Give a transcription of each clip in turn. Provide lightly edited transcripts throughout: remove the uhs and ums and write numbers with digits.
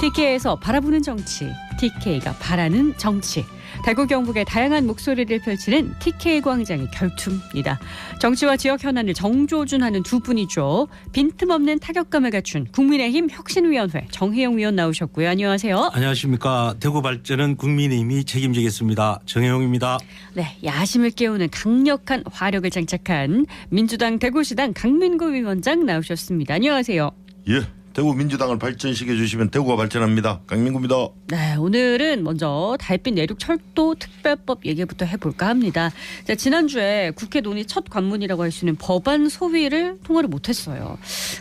TK에서 바라보는 정치, TK가 바라는 정치. 대구 경북의 다양한 목소리를 펼치는 TK 광장의 결투입니다. 정치와 지역 현안을 정조준하는 두 분이죠. 빈틈없는 타격감을 갖춘 국민의힘 혁신위원회 정혜영 위원 나오셨고요. 안녕하세요. 안녕하십니까. 대구 발전은 국민의힘이 책임지겠습니다. 정혜영입니다. 네, 야심을 깨우는 강력한 화력을 장착한 민주당 대구시당 강민구 위원장 나오셨습니다. 안녕하세요. 예, 대구 민주당을 발전시켜 주시면 대구가 발전합니다. 강민구입니다. 네, 오늘은 먼저 달빛 내륙 철도 특별법 얘기부터 해볼까 합니다. 자, 지난주에 국회 논의 첫 관문이라고 할 수 있는 법안 소위를 통과를 못했어요.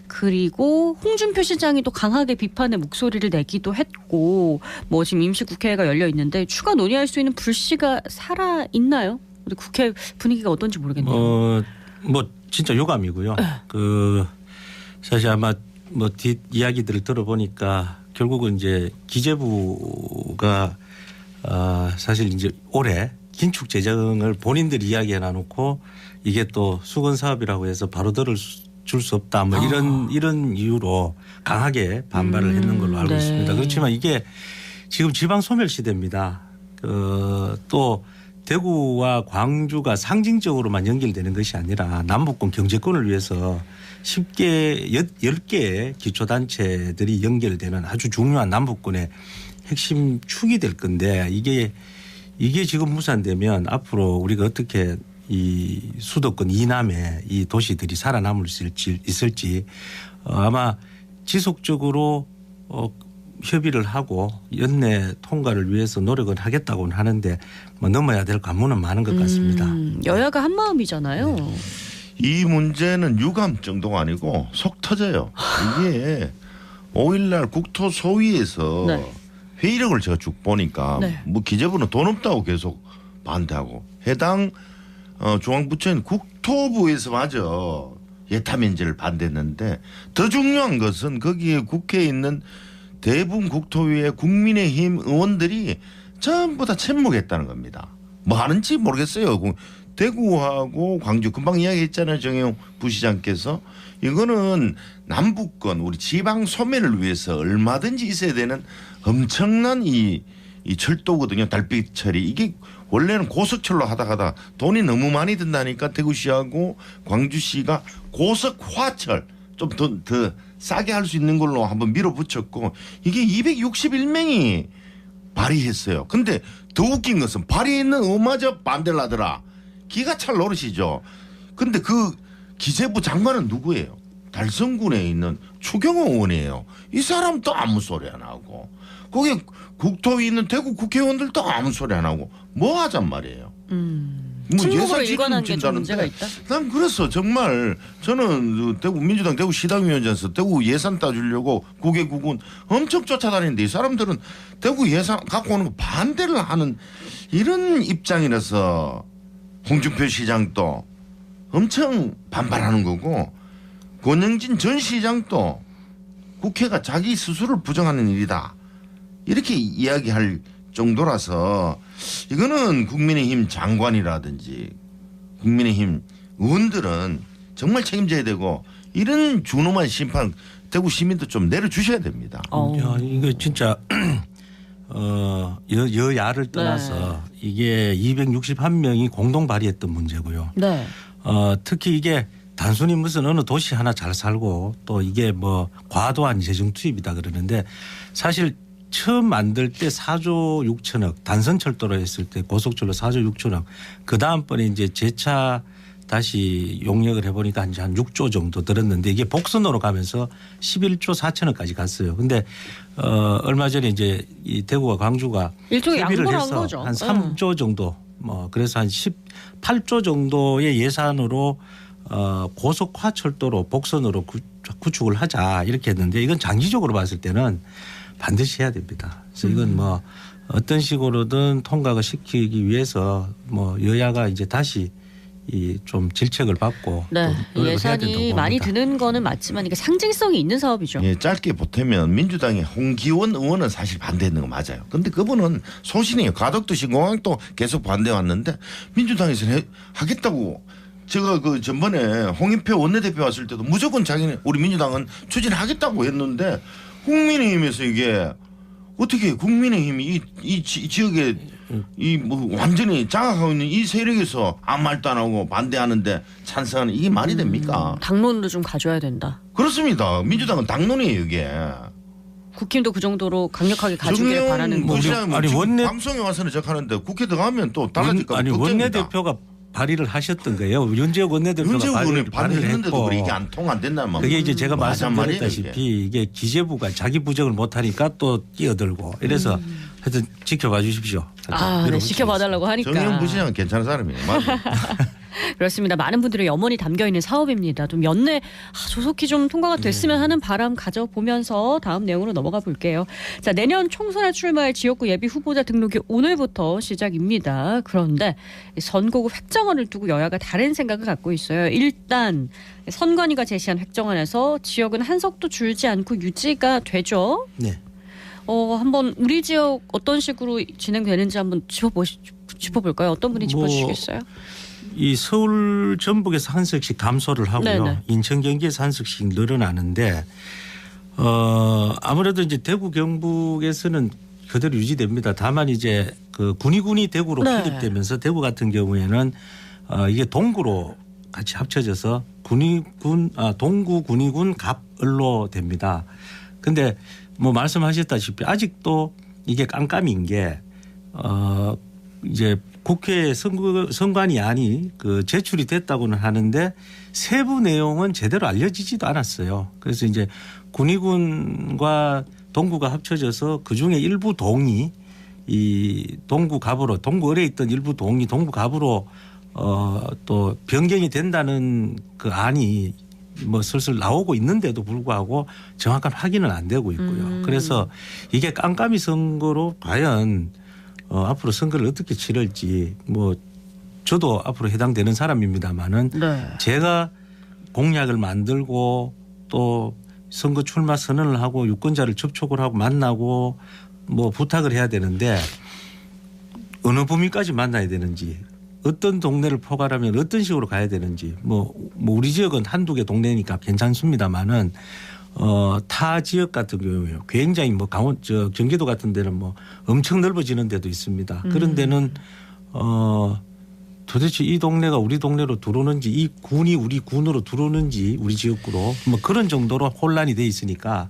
그리고 홍준표 시장이 또 강하게 비판의 목소리를 내기도 했고, 뭐 지금 임시국회가 열려 있는데 추가 논의할 수 있는 불씨가 살아 있나요? 우리 국회 분위기가 어떤지 모르겠네요. 뭐 진짜 유감이고요. 사실 아마 뭐 뒷 이야기들을 들어보니까 결국은 이제 기재부가 사실 이제 올해 긴축 재정을 본인들이 이야기해 놔놓고 이게 또 수건 사업이라고 해서 바로 줄 수 없다 뭐 이런 이유로 강하게 반발을 했는 걸로 알고 네. 있습니다. 그렇지만 이게 지금 지방 소멸 시대입니다. 또 대구와 광주가 상징적으로만 연결되는 것이 아니라 남북권 경제권을 위해서 10개의 기초단체들이 연결되는 아주 중요한 남북권의 핵심 축이 될 건데 이게 지금 무산되면 앞으로 우리가 어떻게 이 수도권 이남의 이 도시들이 살아남을 수 있을지 아마 지속적으로 협의를 하고 연내 통과를 위해서 노력을 하겠다고는 하는데 뭐 넘어야 될 관문은 많은 것 같습니다. 여야가 한 마음이잖아요. 네. 이 문제는 유감 정도가 아니고 속 터져요. 이게 5일날 국토소위에서 네. 회의록을 제가 쭉 보니까 네. 뭐 기재부는 돈 없다고 계속 반대하고 해당 중앙부처인 국토부에서마저 예타 면제를 반대했는데 더 중요한 것은 거기에 국회에 있는 대부분 국토위의 국민의힘 의원들이 전부 다 침묵했다는 겁니다. 뭐 하는지 모르겠어요. 대구하고 광주 금방 이야기했잖아요. 정혜용 부시장께서 이거는 남북권 우리 지방 소멸을 위해서 얼마든지 있어야 되는 엄청난 이 철도거든요. 달빛철이 이게 원래는 고속철로 하다가 돈이 너무 많이 든다니까 대구시하고 광주시가 고속화철 좀 더 싸게 할 수 있는 걸로 한번 밀어붙였고 이게 261명이 발의했어요. 근데 더 웃긴 것은 발의했는 의원마저 반대를 하더라. 기가 찰 노릇이죠. 근데 그 기재부 장관은 누구예요? 달성군에 있는 추경호 의원이에요. 이 사람도 아무 소리 안 하고 거기 국토위 있는 대구 국회의원들도 아무 소리 안 하고 뭐 하잔 말이에요. 침묵으로 일관한 게 좀 문제가 있다? 난 그래서 정말 저는 대구 민주당 대구 시당위원장에서 대구 예산 따주려고 국외국은 엄청 쫓아다니는데 이 사람들은 대구 예산 갖고 오는 거 반대를 하는 이런 입장이라서 홍준표 시장도 엄청 반발하는 거고 권영진 전 시장도 국회가 자기 스스로를 부정하는 일이다 이렇게 이야기할 정도라서 이거는 국민의힘 장관이라든지 국민의힘 의원들은 정말 책임져야 되고 이런 준엄한 심판 대구 시민도 좀 내려주셔야 됩니다. 야, 이거 진짜 여야를 떠나서 네. 이게 261명이 공동 발의했던 문제고요. 네. 특히 이게 단순히 무슨 어느 도시 하나 잘 살고 또 이게 뭐 과도한 재정 투입이다 그러는데 사실 처음 만들 때 4조 6천억 단선철도로 했을 때 고속철로 4조 6천억 그 다음번에 이제 재차 다시 용역을 해보니까 한 6조 정도 들었는데 이게 복선으로 가면서 11조 4천억까지 갔어요. 근데 얼마 전에 이제 이 대구와 광주가 일종의 협의를 양보를 한 해서 거죠. 한 3조 정도 뭐 그래서 한 18조 정도의 예산으로 고속화철도로 복선으로 구축을 하자 이렇게 했는데 이건 장기적으로 봤을 때는 반드시 해야 됩니다. 그래서 이건 뭐 어떤 식으로든 통과가 시키기 위해서 뭐 여야가 이제 다시 이 좀 질책을 받고 네. 또 노력을 해야 된다고 예산이 봅니다. 많이 드는 거는 맞지만 이게 상징성이 있는 사업이죠. 예, 짧게 보태면 민주당의 홍기원 의원은 사실 반대했는 거 맞아요. 근데 그분은 소신이에요. 가덕도 신공항도 계속 반대해 왔는데 민주당에서는 하겠다고 제가 그 전번에 홍인표 원내대표 왔을 때도 무조건 자기는 우리 민주당은 추진하겠다고 했는데 국민의힘에서 이게 어떻게 국민의힘이 이 지역에 이 뭐 완전히 장악하고 있는 이 세력에서 아무 말도 안 하고 반대하는데 찬성하는 이게 말이 됩니까? 당론도 좀 가져야 된다. 그렇습니다. 민주당은 당론이에요 이게. 국힘도 그 정도로 강력하게 가지길 바라는 거. 아니, 원내 방송에 와서는 적하는데 국회 들어가면 또 달라질까 봐 아니 걱정입니다. 원내대표가 발의를 하셨던 거예요. 윤재욱 원내대표가 발의를 했는데도 했고 이게 안 된다는 말. 그게 이제 제가 말이에요, 말씀드렸다시피 이게 기재부가 자기 부정을 못하니까 또 끼어들고 이래서 하여튼 지켜봐 주십시오. 네, 지켜봐달라고 하니까. 정의용 부시장은 괜찮은 사람이에요. 맞아요. 그렇습니다. 많은 분들의 염원이 담겨 있는 사업입니다. 좀 연내 조속히 좀 통과가 됐으면 하는 바람 가져보면서 다음 내용으로 넘어가 볼게요. 자, 내년 총선에 출마할 지역구 예비 후보자 등록이 오늘부터 시작입니다. 그런데 선거구 획정안을 두고 여야가 다른 생각을 갖고 있어요. 일단 선관위가 제시한 획정안에서 지역은 한석도 줄지 않고 유지가 되죠. 네. 한번 우리 지역 어떤 식으로 진행되는지 한번 짚어볼까요? 어떤 분이 짚어주시겠어요? 이 서울 전북에서 한 석씩 감소를 하고요. 네네. 인천 경기에서 한 석씩 늘어나는데 아무래도 이제 대구 경북에서는 그대로 유지됩니다. 다만 이제 그 군위군이 대구로 네. 편입되면서 대구 같은 경우에는 이게 동구로 같이 합쳐져서 동구 군위군 갑을로 됩니다. 근데 뭐 말씀하셨다시피 아직도 이게 깜깜인 게 이제 국회 선관위안이 그 제출이 됐다고는 하는데 세부 내용은 제대로 알려지지도 않았어요. 그래서 이제 군위군과 동구가 합쳐져서 그 중에 일부 동이 이 동구 갑으로 동구 을에 있던 일부 동이 동구 갑으로 또 변경이 된다는 그 안이 뭐 슬슬 나오고 있는데도 불구하고 정확한 확인은 안 되고 있고요. 그래서 이게 깜깜이 선거로 과연 앞으로 선거를 어떻게 치를지 뭐 저도 앞으로 해당되는 사람입니다마는 네. 제가 공약을 만들고 또 선거 출마 선언을 하고 유권자를 접촉을 하고 만나고 뭐 부탁을 해야 되는데 어느 범위까지 만나야 되는지 어떤 동네를 포괄하면 어떤 식으로 가야 되는지 뭐 우리 지역은 한두 개 동네니까 괜찮습니다마는 타 지역 같은 경우에 굉장히 뭐 경기도 같은 데는 뭐 엄청 넓어지는 데도 있습니다. 그런 데는 도대체 이 동네가 우리 동네로 들어오는지 이 군이 우리 군으로 들어오는지 우리 지역구로 뭐 그런 정도로 혼란이 돼 있으니까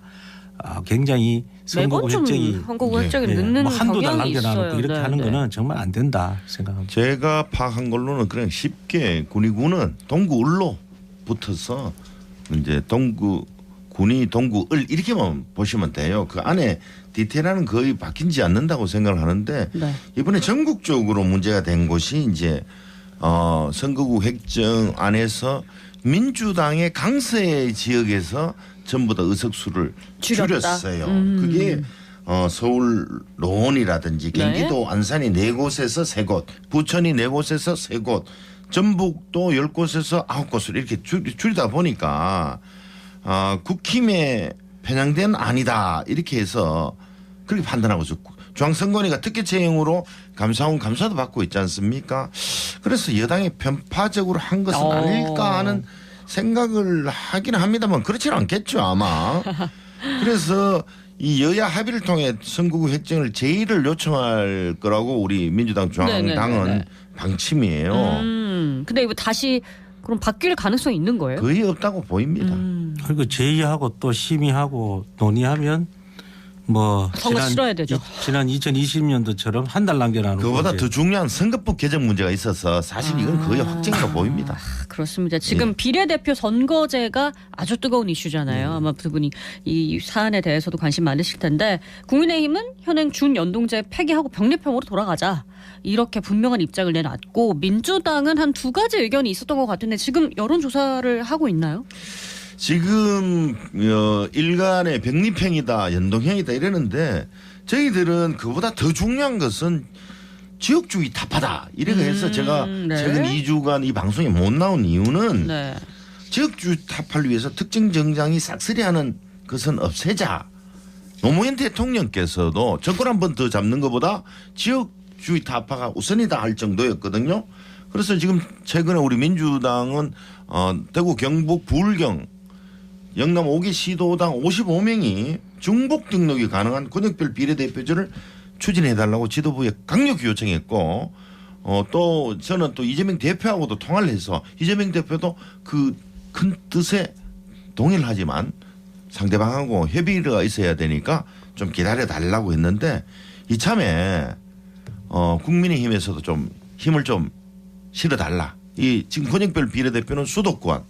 굉장히 선거구 획정이 선거구 획정이 늦는 뭐 한두 달 경향이 남겨놔놓고 있어요. 이렇게 네, 하는 네. 거는 정말 안 된다 생각합니다. 제가 파악한 걸로는 그냥 쉽게 군위군은 동구을로 붙어서 이제 군이 동구을 이렇게만 보시면 돼요. 그 안에 디테일은 거의 바뀌지 않는다고 생각을 하는데 네. 이번에 전국적으로 문제가 된 곳이 이제 선거구 획정 안에서 민주당의 강세 지역에서 전부 다 의석수를 줄였다. 줄였어요. 그게 서울 노원이라든지 경기도 안산이 4곳에서 3곳, 부천이 4곳에서 3곳, 전북도 10곳에서 9곳을 이렇게 줄이다 보니까 국힘에 편향된 아니다 이렇게 해서 그렇게 판단하고 있었고 중앙선관위가 특혜채용으로 감사도 받고 있지 않습니까? 그래서 여당이 편파적으로 한 것은 아닐까 하는 생각을 하긴 합니다만 그렇지는 않겠죠 아마. 그래서 이 여야 합의를 통해 선거구 획정을 제의를 요청할 거라고 우리 민주당 중앙당은 네네네네. 방침이에요. 근데 이거 다시 그럼 바뀔 가능성이 있는 거예요? 거의 없다고 보입니다. 그리고 제의하고 또 심의하고 논의하면 뭐 선거 치러야 되죠. 지난 2020년도처럼 한 달 남겨놔놓고 그거보다 이제 더 중요한 선거법 개정 문제가 있어서 사실 이건 거의 확정이라고 보입니다. 그렇습니다. 지금 비례대표 선거제가 아주 뜨거운 이슈잖아요. 아마 두 분이 이 사안에 대해서도 관심 많으실 텐데 국민의힘은 현행 준연동제 폐기하고 병립형으로 돌아가자. 이렇게 분명한 입장을 내놨고 민주당은 한 2가지 의견이 있었던 것 같은데 지금 여론조사를 하고 있나요? 지금 일간의 병립형이다 연동형이다 이러는데 저희들은 그보다 더 중요한 것은 지역주의 타파다 이렇게 해서 제가 네. 최근 2주간 이 방송에 못 나온 이유는 네. 지역주의 타파를 위해서 특정 정당이 싹쓸이하는 것은 없애자. 노무현 대통령께서도 정권 한 번 더 잡는 것보다 지역주의 타파가 우선이다 할 정도였거든요. 그래서 지금 최근에 우리 민주당은 대구 경북 부울경 영남 5개 시도당 55명이 중복 등록이 가능한 권역별 비례대표제를 추진해달라고 지도부에 강력히 요청했고 또 저는 또 이재명 대표하고도 통화를 해서 이재명 대표도 그 큰 뜻에 동의를 하지만 상대방하고 협의가 있어야 되니까 좀 기다려달라고 했는데 이참에 국민의힘에서도 좀 힘을 좀 실어달라. 이 지금 권역별 비례대표는 수도권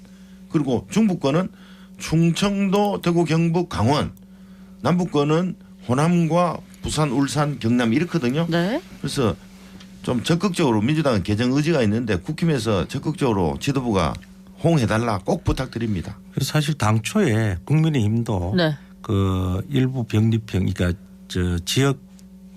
그리고 중부권은 충청도, 대구, 경북, 강원, 남부권은 호남과 부산, 울산, 경남 이렇거든요. 네. 그래서 좀 적극적으로 민주당은 개정 의지가 있는데 국힘에서 적극적으로 지도부가 호응해달라 꼭 부탁드립니다. 그래서 사실 당초에 국민의힘도 네. 그 일부 병립형, 그러니까 저 지역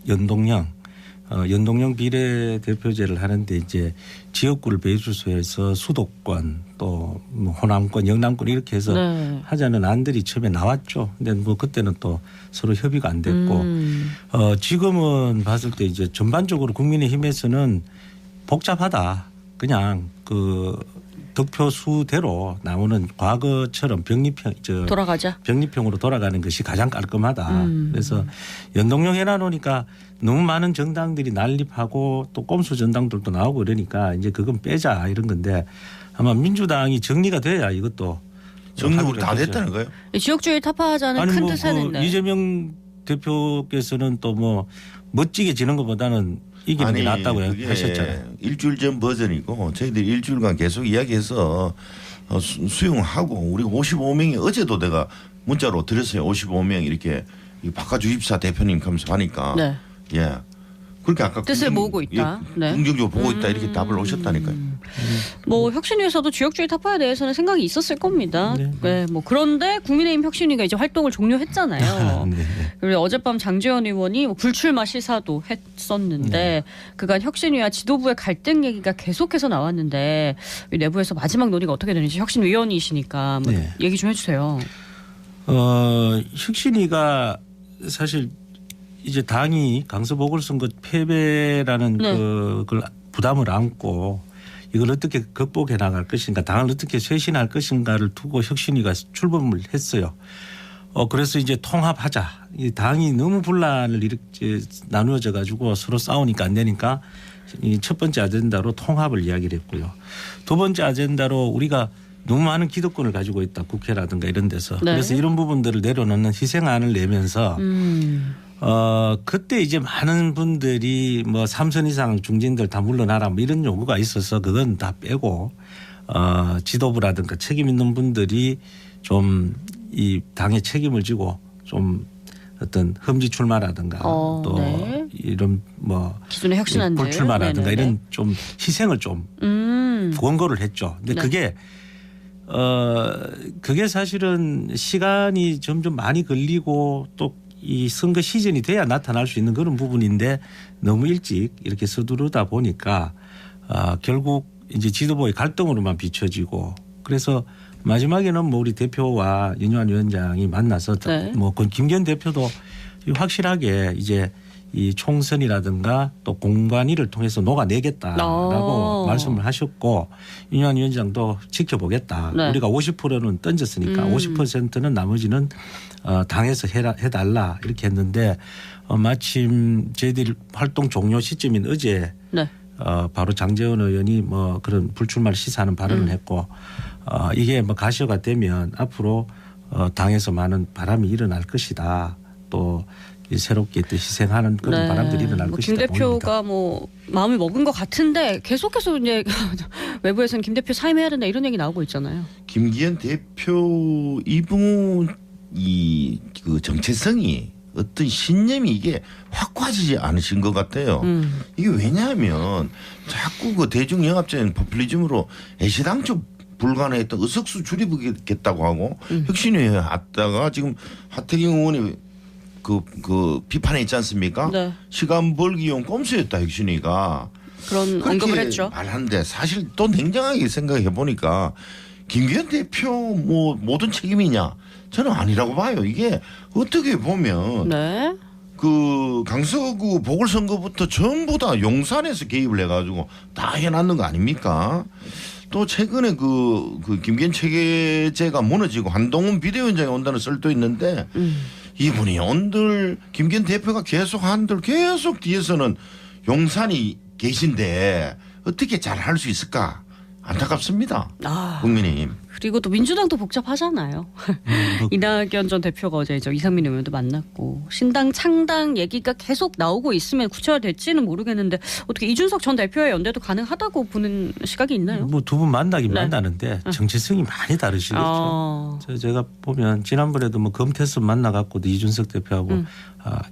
연동형 비례대표제를 하는데 이제 지역구를 배수소에서 수도권 또 뭐 호남권, 영남권 이렇게 해서 네. 하자는 안들이 처음에 나왔죠. 근데 뭐 그때는 또 서로 협의가 안 됐고 지금은 봤을 때 이제 전반적으로 국민의힘에서는 복잡하다. 그냥 그 득표 수대로 나오는 과거처럼 병립형으로 돌아가는 것이 가장 깔끔하다. 그래서 연동형 해놔놓으니까 너무 많은 정당들이 난립하고 또 꼼수 정당들도 나오고 이러니까 이제 그건 빼자 이런 건데 아마 민주당이 정리가 돼야 이것도 정리가 다 됐다는 거예요? 지역주의 타파하자는 큰 뜻에는 그 이재명 대표께서는 또 뭐 멋지게 지는 것보다는 이기는 게 낫다고 하셨잖아요. 일주일 전 버전이고 저희들이 일주일간 계속 이야기해서 수용하고 우리 55명이 어제도 내가 문자로 드렸어요. 55명 이렇게 바꿔주십사 대표님 하면서 하니까 네. 예. 그렇게 아까 뜻을 모으고 있다. 네. 긍정적으로 보고 있다 이렇게 답을 오셨다니까요. 뭐 혁신위에서도 지역주의 타파에 대해서는 생각이 있었을 겁니다. 네. 뭐 그런데 국민의힘 혁신위가 이제 활동을 종료했잖아요. 네. 그리고 어젯밤 장제원 의원이 뭐 불출마 시사도 했었는데 그간 혁신위와 지도부의 갈등 얘기가 계속해서 나왔는데 내부에서 마지막 논의가 어떻게 되는지 혁신위원이시니까 뭐 네. 얘기 좀 해주세요. 혁신위가 사실 이제 당이 강서 보궐선거 패배라는 그걸 부담을 안고 이걸 어떻게 극복해 나갈 것인가, 당을 어떻게 쇄신할 것인가를 두고 혁신위가 출범을 했어요. 그래서 이제 통합하자. 이 당이 너무 분란을 이렇게 나누어져 가지고 서로 싸우니까 안 되니까 이 첫 번째 아젠다로 통합을 이야기를 했고요. 두 번째 아젠다로 우리가 너무 많은 기득권을 가지고 있다. 국회라든가 이런 데서. 네. 그래서 이런 부분들을 내려놓는 희생안을 내면서 그때 이제 많은 분들이 뭐 3선 이상 중진들 다 물러나라 뭐 이런 요구가 있어서 그건 다 빼고 지도부라든가 책임 있는 분들이 좀 이 당의 책임을 지고 좀 어떤 흠지 출마라든가 또 네. 이런 뭐 기존의 혁신안들 불출마라든가 네네네. 이런 좀 희생을 좀 권고를 했죠. 근데 네. 그게 사실은 시간이 점점 많이 걸리고 또 이 선거 시즌이 돼야 나타날 수 있는 그런 부분인데 너무 일찍 이렇게 서두르다 보니까 결국 이제 지도부의 갈등으로만 비춰지고 그래서 마지막에는 뭐 우리 대표와 윤여한 위원장이 만나서 네. 뭐 그 김기현 대표도 확실하게 이제 이 총선이라든가 또 공관위를 통해서 녹아내겠다라고 말씀을 하셨고 윤여한 위원장도 지켜보겠다. 네. 우리가 50%는 던졌으니까 50%는 나머지는 당에서 해달라 이렇게 했는데 마침 저희들 활동 종료 시점인 어제 네. 바로 장제원 의원이 뭐 그런 불출마를 시사하는 발언을 했고 이게 뭐 가시화가 되면 앞으로 당에서 많은 바람이 일어날 것이다. 또 새롭게 또 희생하는 그런 네. 바람들이 일어날 김 것이다. 대표가 뭐 마음을 먹은 것 같은데 계속해서 이제 외부에서는 김 대표 사임해야 된다 이런 얘기 나오고 있잖아요. 김기현 대표 이분이 그 정체성이 어떤 신념이 이게 확고하지 않으신 것 같아요. 이게 왜냐하면 자꾸 그 대중영합적인 포퓰리즘으로 애시당초 불가능했던 의석수 줄이겠다고 하고 혁신위에 왔다가 지금 하태경 의원이 그 비판에 있지 않습니까? 네. 시간 벌기용 꼼수였다 혁신위가. 그런 언급을 했죠. 말하는데 사실 또 냉정하게 생각해 보니까 김기현 대표 뭐 모든 책임이냐? 저는 아니라고 봐요. 이게 어떻게 보면 네. 그 강서구 보궐선거부터 전부 다 용산에서 개입을 해가지고 다 해놨는 거 아닙니까? 또 최근에 그 김기현 체계제가 무너지고 한동훈 비대위원장이 온다는 썰도 있는데 이분이 온들 김기현 대표가 계속 한들 계속 뒤에서는 용산이 계신데 어떻게 잘 할 수 있을까 안타깝습니다. 국민의힘. 그리고 또 민주당도 복잡하잖아요. 이낙연 전 대표가 어제 이상민 의원도 만났고 신당 창당 얘기가 계속 나오고 있으면 구체화될지는 모르겠는데 어떻게 이준석 전 대표의 연대도 가능하다고 보는 시각이 있나요? 뭐 두 분 만나긴 네. 만나는데 정체성이 많이 다르시겠죠. 제가 보면 지난번에도 뭐 검태섭 만나갖고도 이준석 대표하고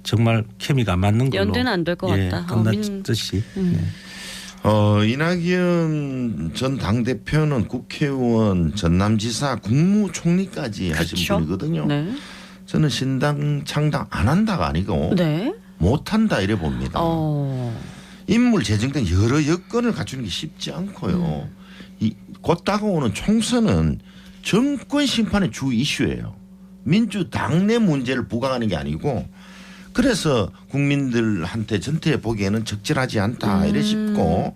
정말 케미가 안 맞는 걸로 연대는 안 될 것 같다. 끝났듯이. 네. 이낙연 전 당대표는 국회의원, 전남지사, 국무총리까지 하신 그렇죠? 분이거든요. 네. 저는 신당 창당 안 한다가 아니고 네. 못한다 이래 봅니다. 인물 재정 등 여러 여건을 갖추는 게 쉽지 않고요. 곧 다가오는 총선은 정권 심판의 주 이슈예요. 민주당 내 문제를 부각하는 게 아니고 그래서 국민들한테 전체 보기에는 적절하지 않다 이래 싶고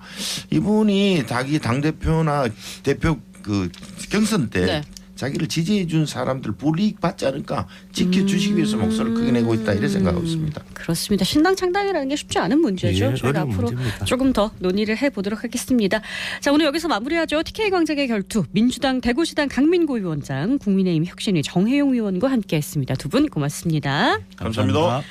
이분이 자기 당대표나 대표 그 경선 때 네. 자기를 지지해 준 사람들 불이익 받지 않을까 지켜주시기 위해서 목소리를 크게 내고 있다 이래 생각하고 있습니다. 그렇습니다. 신당 창당이라는 게 쉽지 않은 문제죠. 예, 저희가 어려운 앞으로 문제입니다. 조금 더 논의를 해보도록 하겠습니다. 자, 오늘 여기서 마무리하죠. TK광장의 결투 민주당 대구시당 강민구 위원장 국민의힘 혁신위 정혜용 위원과 함께했습니다. 두 분 고맙습니다. 감사합니다.